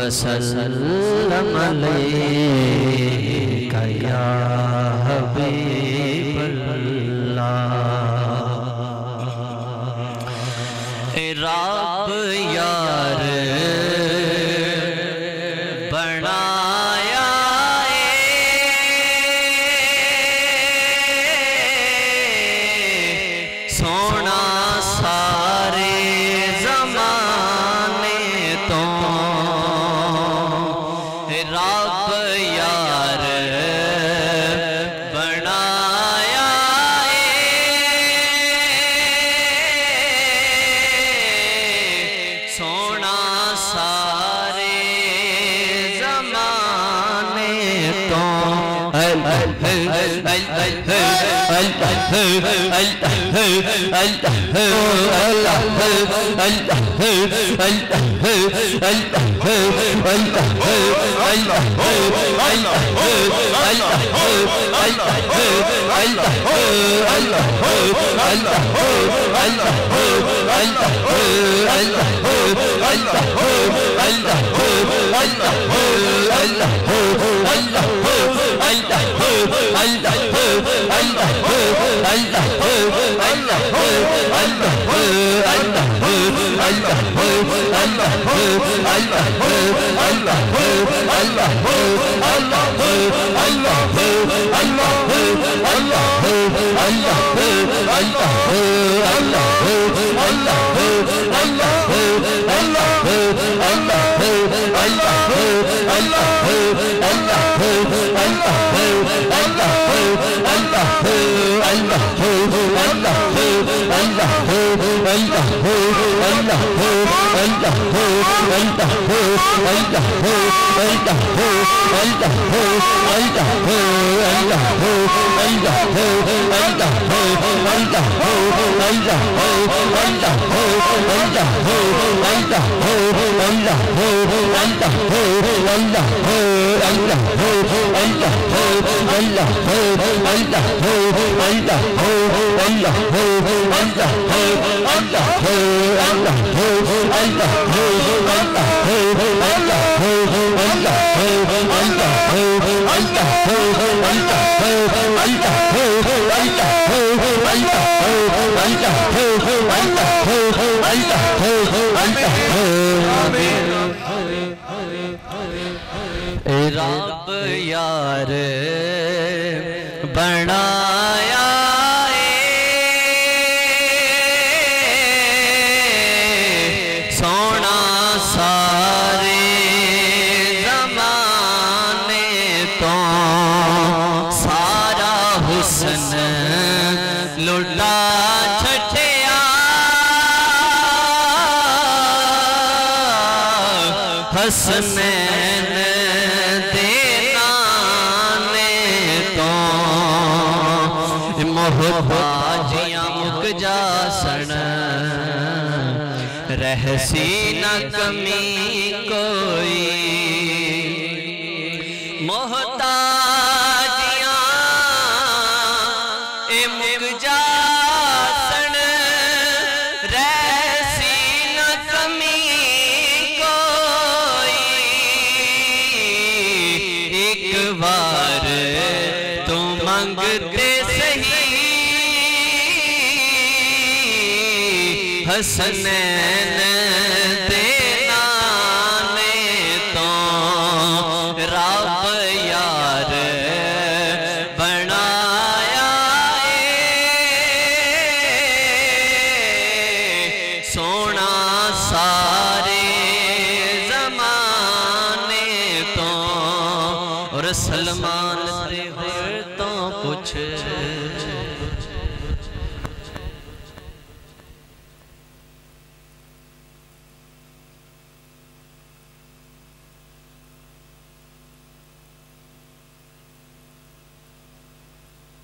वसल्लम अलैका या हबीबल्लाह। रब यार बनाया सोना सारे जमाने तो। रब यार बनाया सोना सारे जमाने तो। रब यार बनाया सोना सारे जमाने तो। सारा हुस्न लुटा छठिया हसनैन मोहताजियां मुक जासन रहसी न कमी कोई। मोहताजियां ए मुक जासन रहसी न कमी कोई। एक बार तू मंगते हसनैन